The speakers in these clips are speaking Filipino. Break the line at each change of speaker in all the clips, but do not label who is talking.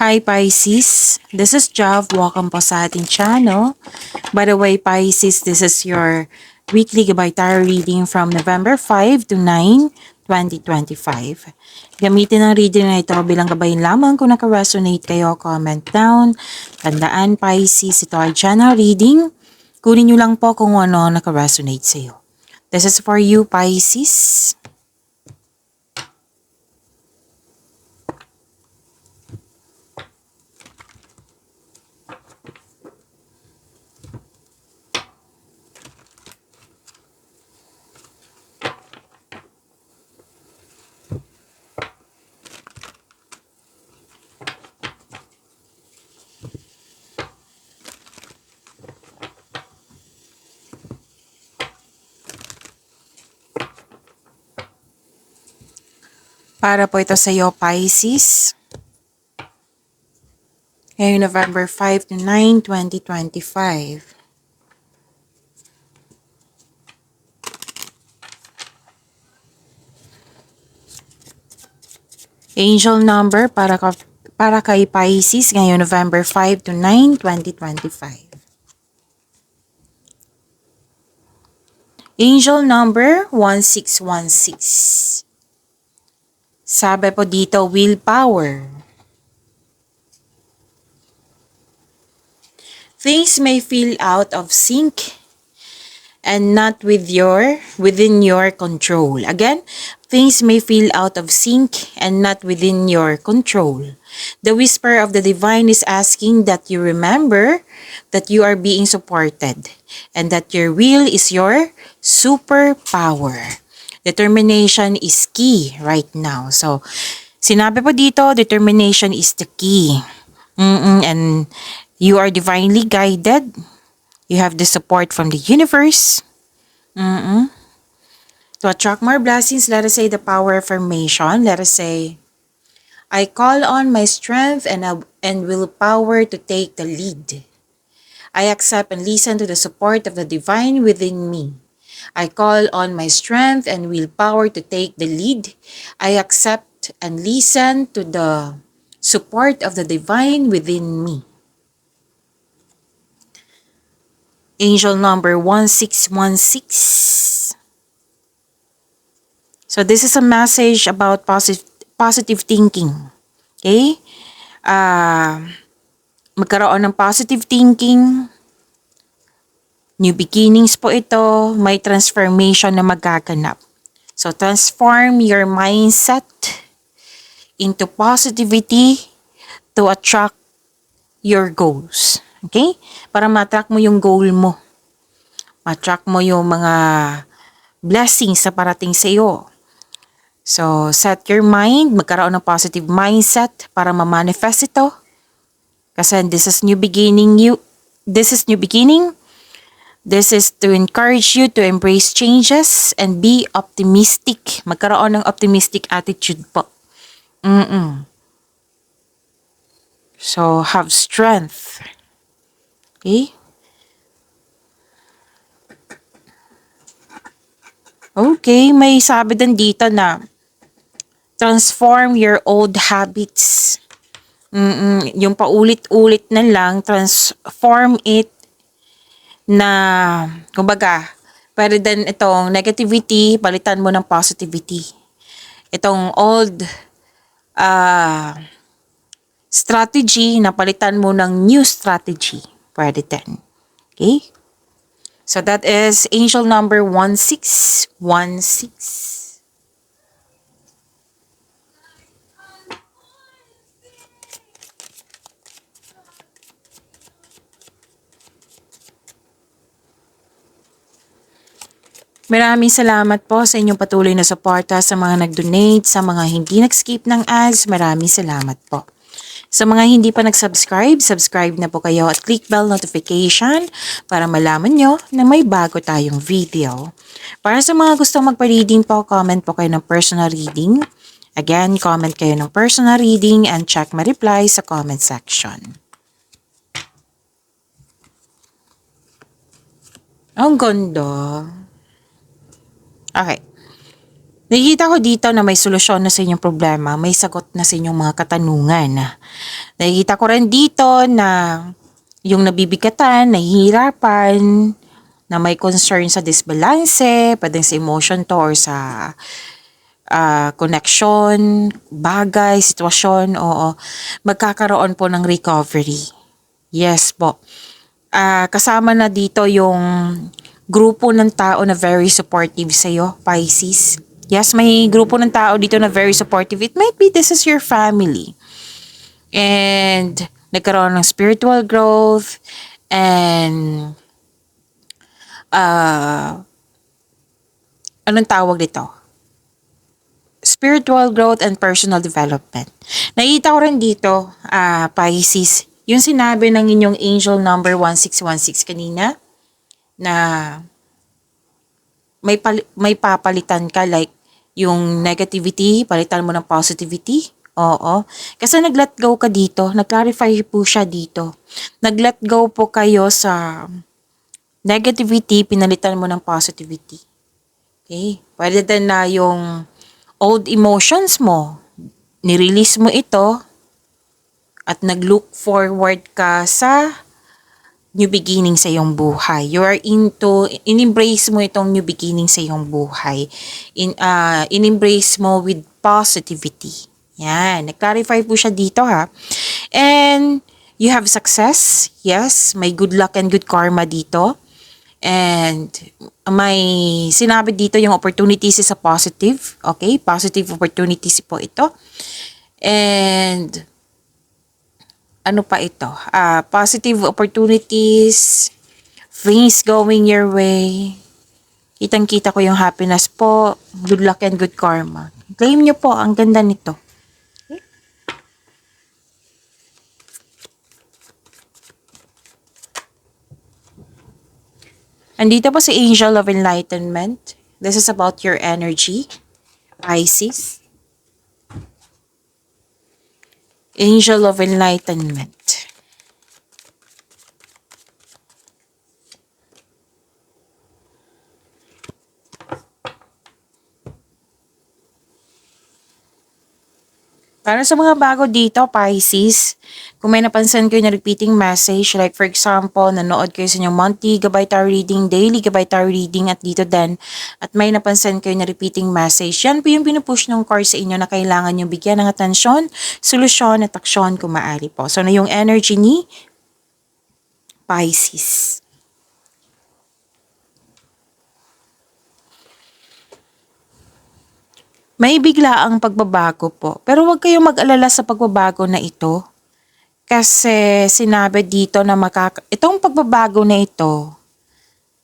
Hi Pisces, this is Jav. Welcome po sa ating channel. By the way Pisces, this is your weekly Gabay Tarot reading from November 5 to 9, 2025. Gamitin ang reading na ito bilang gabay lamang. Kung naka-resonate kayo, comment down. Tandaan Pisces, ito ay channel reading. Kunin nyo lang po kung ano naka-resonate sa iyo. This is for you Pisces. Para po ito sa iyo, Pisces. Ngayong November 5 to 9, 2025. Angel number para kay Pisces ngayong November 5 to 9, 2025. Angel number 1616. Sabi po dito, willpower. Things may feel out of sync and not within your control. Again, things may feel out of sync and not within your control. The whisper of the divine is asking that you remember that you are being supported and that your will is your superpower. Determination is key right now. So, sinabi po dito, determination is the key. And you are divinely guided. You have the support from the universe. To attract more blessings, let us say the power affirmation. Let us say, I call on my strength and willpower to take the lead. I accept and listen to the support of the divine within me. I call on my strength and willpower to take the lead. I accept and listen to the support of the divine within me. Angel number 1616. So this is a message about positive thinking. Okay? Magkaroon ng positive thinking. New beginnings po ito. May transformation na magaganap. So transform your mindset into positivity to attract your goals. Okay? Para ma-attract mo yung goal mo. Ma-attract mo yung mga blessings na parating sa iyo. So, set your mind, magkaroon ng positive mindset para ma-manifest ito. Kasi this is new beginning. This is new beginning. This is to encourage you to embrace changes and be optimistic. Magkaroon ng optimistic attitude po. So, have strength. Okay? Okay, may sabi din dito na transform your old habits. Yung paulit-ulit na lang, transform it na, kumbaga, pwede din itong negativity, palitan mo ng positivity. Itong old strategy, na palitan mo ng new strategy. Pwede din. Okay? So that is angel number 1616. Maraming salamat po sa inyong patuloy na suporta, sa mga nag-donate, sa mga hindi nag-skip ng ads. Maraming salamat po. Sa mga hindi pa nag-subscribe, subscribe na po kayo at click bell notification para malaman nyo na may bago tayong video. Para sa mga gustong magpa-reading po, comment po kayo ng personal reading. Again, comment kayo ng personal reading and check my reply sa comment section. Ang ganda. Okay. Nakikita ko dito na may solusyon na sa inyong problema, may sagot na sa inyong mga katanungan. Nakikita ko rin dito na yung nabibigatan, nahihirapan, na may concern sa disbalance, pwedeng sa emotion to or sa connection, bagay, sitwasyon, oo, magkakaroon po ng recovery. Yes po. Kasama na dito yung grupo ng tao na very supportive sa'yo, Pisces. Yes, may grupo ng tao dito na very supportive. It might be this is your family. And nagkaroon ng spiritual growth and anong tawag dito? Spiritual growth and personal development. Nakita ko rin dito, Pisces, yung sinabi ng inyong angel number 1616 kanina, na may papalitan ka, like yung negativity, palitan mo ng positivity. Oo. Kasi nag-let go ka dito, nag-clarify po siya dito. Nag-let go po kayo sa negativity, pinalitan mo ng positivity. Okay? Pwede din na yung old emotions mo, nirelease mo ito at nag-look forward ka sa new beginning sa iyong buhay. You are in-embrace mo itong new beginning sa iyong buhay. In-embrace mo with positivity. Yan. Nag-clarify po siya dito ha. And you have success. Yes. May good luck and good karma dito. And may sinabi dito yung opportunities is a positive. Okay? Positive opportunities po ito. And ano pa ito? Positive opportunities, things going your way. Kitang-kita ko yung happiness po, good luck and good karma. Claim nyo po, ang ganda nito. Okay? Andito po si Angel of Enlightenment. This is about your energy, Pisces. Angel of Enlightenment. Para sa mga bago dito, Pisces, kung may napansin kayo na repeating message, like for example, nanood kayo sa inyong monthly Gabay Tarot reading, daily Gabay Tarot reading at dito din, at may napansin kayo na repeating message, yan po yung pinupush ng card sa inyo na kailangan yung bigyan ng atensyon, solusyon at aksyon kung maaari po. So, na yung energy ni Pisces. May bigla ang pagbabago po, pero huwag kayong mag-alala sa pagbabago na ito. Kasi sinabi dito na itong pagbabago na ito,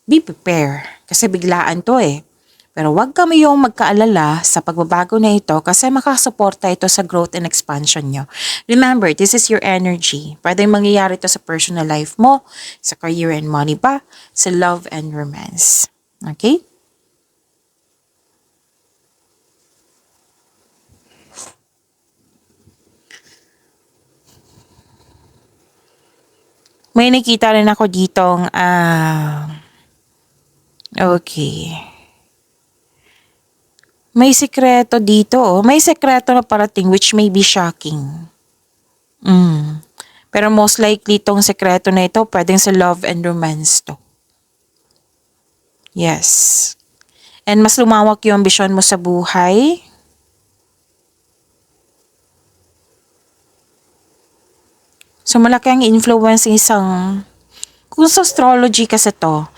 be prepare. Kasi biglaan to eh. Pero huwag kami yung magkaalala sa pagbabago na ito kasi makasuporta ito sa growth and expansion nyo. Remember, this is your energy. Pwedeng mangyayari ito sa personal life mo, sa career and money ba, sa love and romance. Okay? May nakita rin ako ditong, okay. May sekreto dito, oh. May sekreto na parating which may be shocking. Pero most likely itong sekreto na ito, pwedeng sa love and romance to. Yes. And mas lumawak yung ambisyon mo sa buhay. So malaki ang influence ng isang, kung sa astrology kasi to,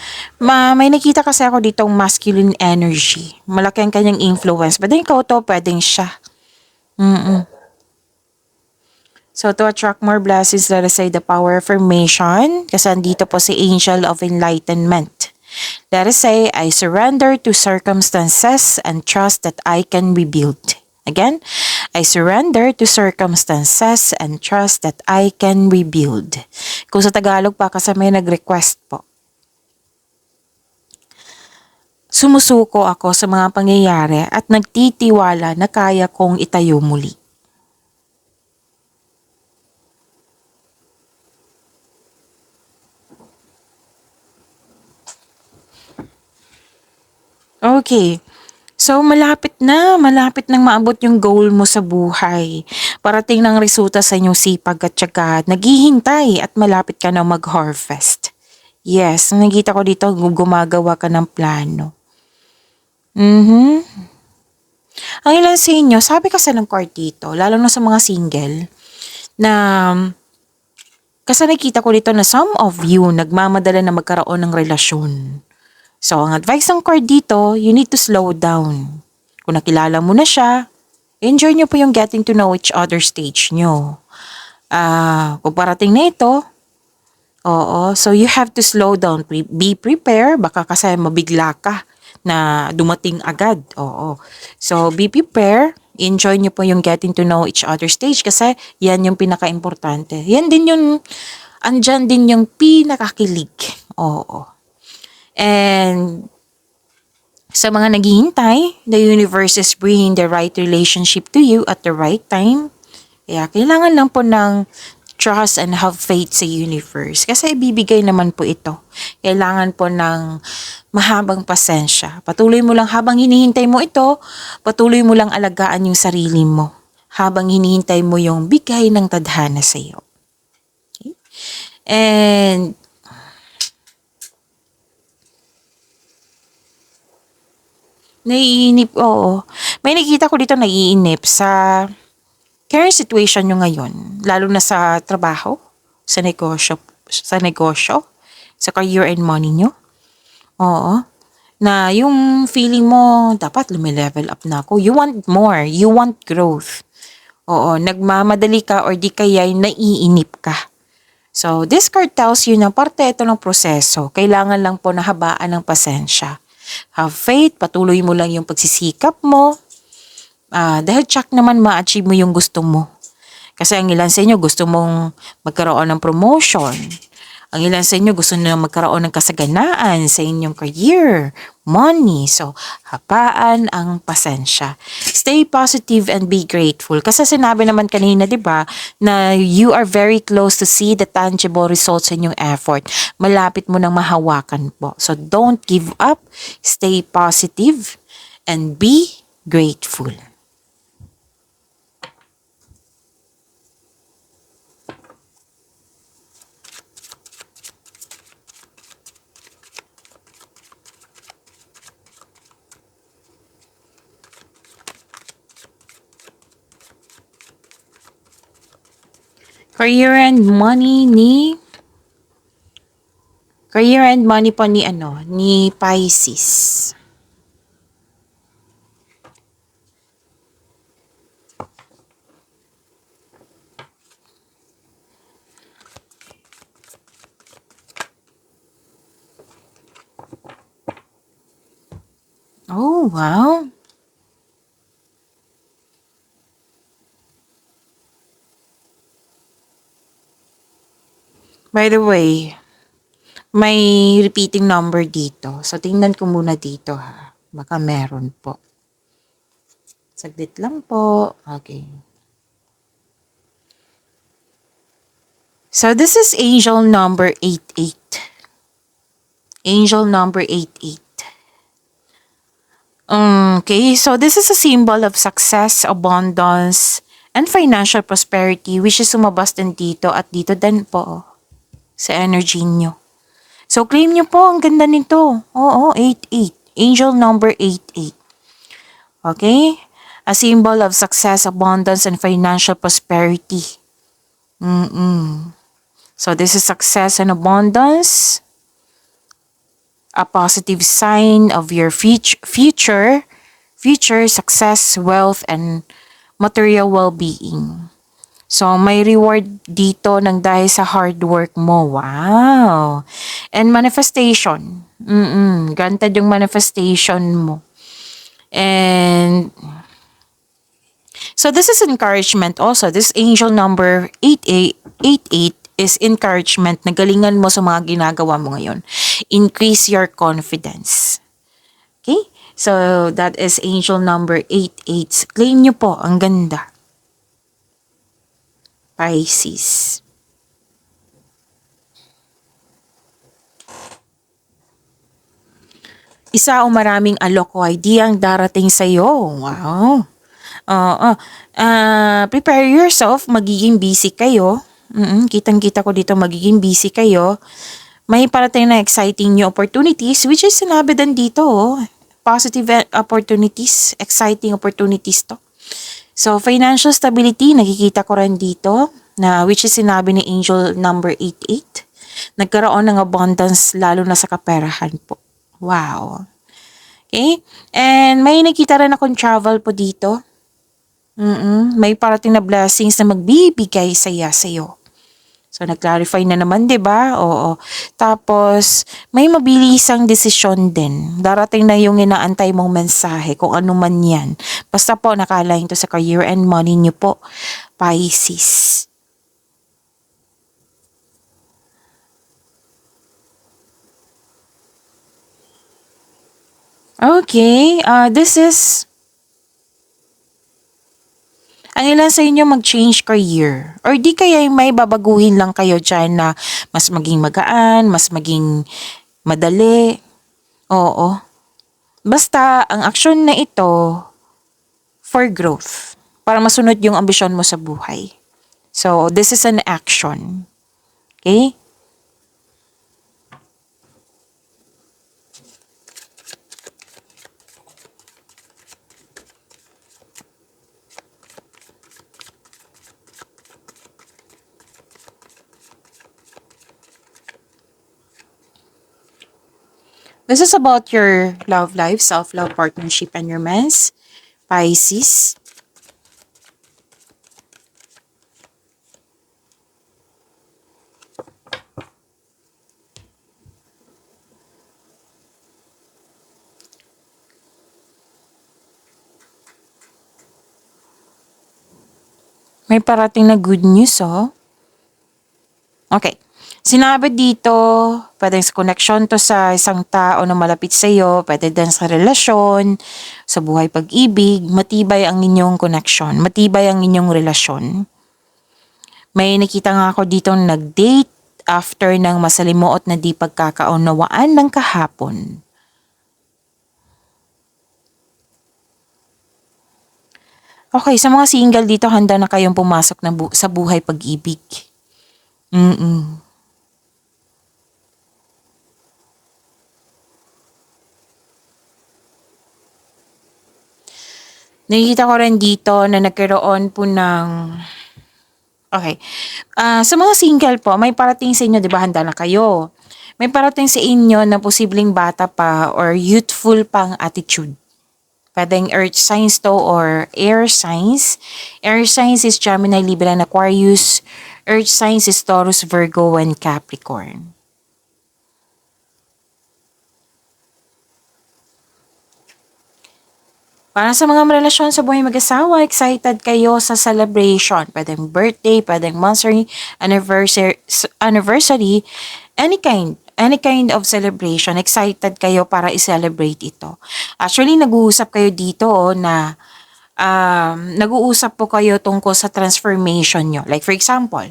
may nakita kasi ako ditong masculine energy. Malaki ang kanyang influence. Pwedeng ikaw to, pwedeng siya. So to attract more blessings, let us say the power of affirmation. Kasi andito po si Angel of Enlightenment. Let us say, I surrender to circumstances and trust that I can rebuild. Again, I surrender to circumstances and trust that I can rebuild. Kung sa Tagalog pa kasi may nag-request po. Sumusuko ako sa mga pangyayari at nagtitiwala na kaya kong itayo muli. Okay. So, malapit nang maabot yung goal mo sa buhay. Parating ng resulta sa inyong sipag at syaga. Naghihintay at malapit ka na mag-harvest. Yes, nakita ko dito, gumagawa ka ng plano. Ang ilan sa inyo, sabi kasi ng card dito, lalo na sa mga single, na kasi nakita ko dito na some of you nagmamadala na magkaroon ng relasyon. So, ang advice ng card dito, you need to slow down. Kung nakilala mo na siya, enjoy nyo po yung getting to know each other stage nyo. Kung parating na ito, oo, so you have to slow down. Be prepared, baka kasi mabigla ka na dumating agad. Oo. So, be prepared. Enjoy nyo po yung getting to know each other stage kasi yan yung pinaka-importante. Yan din yung, andyan din yung pinakakilig. Oo. And sa mga naghihintay, the universe is bringing the right relationship to you at the right time. Kaya kailangan lang po ng trust and have faith sa universe. Kasi ibibigay naman po ito. Kailangan po ng mahabang pasensya. Patuloy mo lang habang hinihintay mo ito, patuloy mo lang alagaan yung sarili mo. Habang hinihintay mo yung bigay ng tadhana sa iyo. Okay? And naiinip, oo. May nakita ko dito naiinip sa current situation nyo ngayon, lalo na sa trabaho, sa negosyo, sa career and money nyo. Oo. Na yung feeling mo, dapat lumilevel up na ako. You want more. You want growth. Oo. Nagmamadali ka or di kaya naiinip ka. So, this card tells you na parte ito ng proseso. Kailangan lang po na habaan ng pasensya. Have faith, patuloy mo lang yung pagsisikap mo. Dahil tsak naman ma-achieve mo yung gusto mo. Kasi ang ilan sa inyo gusto mong magkaroon ng promotion. Ang ilan sa inyo gusto na magkaroon ng kasaganaan sa inyong career, money. So, hapaan ang pasensya. Stay positive and be grateful. Kasi sinabi naman kanina, di ba, na you are very close to see the tangible results in yung effort. Malapit mo nang mahawakan po. So, don't give up. Stay positive and be grateful. Career and money po ni Pisces. Oh, wow. By the way, may repeating number dito. So, tingnan ko muna dito ha. Baka meron po. Saglit lang po. Okay. So, this is angel number 88. Angel number 88. Okay, so this is a symbol of success, abundance, and financial prosperity which is sumabas din dito at dito din po sa energy nyo. So, claim nyo po. Ang ganda nito. Oo, 88. Angel number 88. Okay? A symbol of success, abundance, and financial prosperity. So, this is success and abundance. A positive sign of your future success, wealth, and material well-being. So, may reward dito ng dahil sa hard work mo. Wow! And manifestation. Granted yung manifestation mo. And so, this is encouragement also. This angel number 88 is encouragement na galingan mo sa mga ginagawa mo ngayon. Increase your confidence. Okay? So, that is angel number 88. Claim nyo po. Ang ganda. Pisces. Isa o maraming alok o idea ang darating sa'yo. Wow. Oo. Prepare yourself, magiging busy kayo. Kitang-kita ko dito magiging busy kayo. May parating na exciting new opportunities which is sinabi din dito. Positive opportunities, exciting opportunities to. So, financial stability, nakikita ko rin dito na which is sinabi ni Angel number 88. Nagkaroon ng abundance lalo na sa kaperahan po. Wow. Okay? And may nakita rin akong travel po dito. May parating na blessings na magbibigay saya sa'yo. So, nag-clarify na naman, di ba? Oo. Tapos, may mabilisang desisyon din. Darating na yung inaantay mong mensahe, kung ano man yan. Basta po, nakalain to sa career and money niyo po, Pisces. Okay, this is ang ilan sa inyo mag-change career? Or di kaya may babaguhin lang kayo dyan na mas maging magaan, mas maging madali? Oo. Basta, ang aksyon na ito for growth. Para masunod yung ambisyon mo sa buhay. So, this is an action. Okay? This is about your love life, self-love, partnership, and romance. Pisces. May parating na good news, oh. Okay. Sinabi dito, pwedeng sa connection to sa isang tao na malapit sa iyo, pwede din sa relasyon, sa buhay pag-ibig, matibay ang inyong connection, matibay ang inyong relasyon. May nakita nga ako dito nag-date after ng masalimuot na di pagkakaunawaan ng kahapon. Okay, sa mga single dito, handa na kayong pumasok na sa buhay pag-ibig. Nakikita ko rin dito na nagkaroon po ng... Okay. Sa mga single po, may parating sa inyo, di ba, handa na kayo. May parating sa inyo na posibleng bata pa or youthful pang attitude. Pwedeng earth signs to or air signs. Air signs is Gemini, Libra, and Aquarius. Earth signs is Taurus, Virgo, and Capricorn. Para sa mga relasyon sa buhay mag-asawa, excited kayo sa celebration. Pwedeng birthday, pwedeng monthsary, anniversary, any kind of celebration. Excited kayo para i-celebrate ito. Actually, nag-uusap kayo dito na nag-uusap po kayo tungkol sa transformation nyo. Like for example,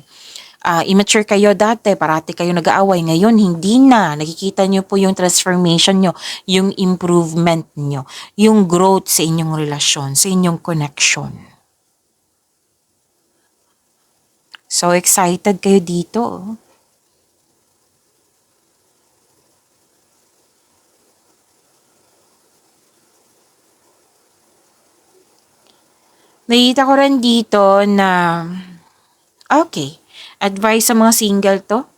immature kayo dati, parati kayo nag-aaway. Ngayon, hindi na. Nakikita nyo po yung transformation nyo, yung improvement nyo, yung growth sa inyong relasyon, sa inyong connection. So, excited kayo dito. Nakita ko rin dito na, okay, advice sa mga single to,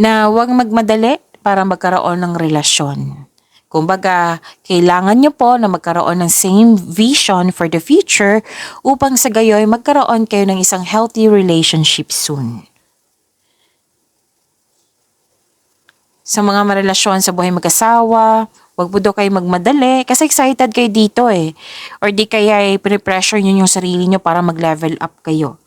na huwag magmadali para magkaroon ng relasyon. Kumbaga, kailangan nyo po na magkaroon ng same vision for the future upang sa gayoy magkaroon kayo ng isang healthy relationship soon. Sa mga marelasyon sa buhay mag-asawa, wag po daw kayo magmadali kasi excited kayo dito eh. Or di kaya pre-pressure nyo yung sarili nyo para mag-level up kayo.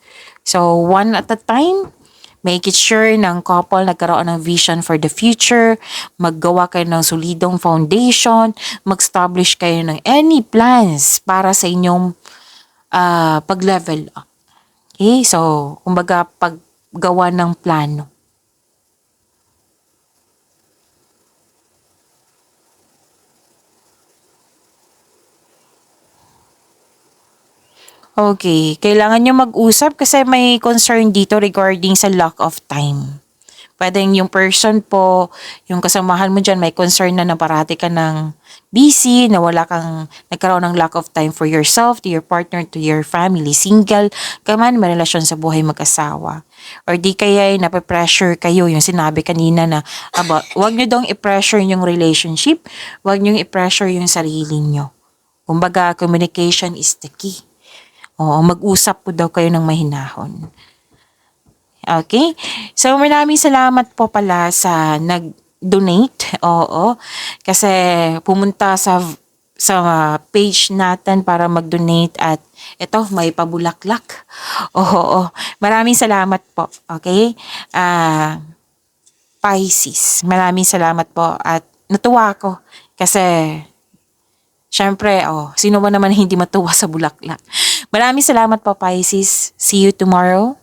So, one at a time, make it sure ng couple nagkaroon ng vision for the future, maggawa kayo ng solidong foundation, mag-establish kayo ng any plans para sa inyong pag-level up. Okay? So, kumbaga paggawa ng plano. Okay, kailangan nyo mag-usap kasi may concern dito regarding sa lack of time. Pwedeng yung person po, yung kasamahan mo dyan, may concern na parati ka ng busy, na wala kang nagkaroon ng lack of time for yourself, to your partner, to your family. Single ka man, may relasyon sa buhay mag-asawa. Or di kaya nape-pressure kayo, yung sinabi kanina na, wag nyo dong i-pressure yung relationship, wag nyo i-pressure yung sarili nyo. Kumbaga, communication is the key. Oo, mag-usap po daw kayo ng mahinahon. Okay? So, maraming salamat po pala sa nag-donate. Oo. Kasi pumunta sa page natin para mag-donate at ito, may pabulaklak. Oo. Maraming salamat po. Okay? Pisces. Maraming salamat po at natuwa ako kasi syempre, sino ba naman hindi matuwa sa bulaklak? Maraming salamat po, Pisces. See you tomorrow.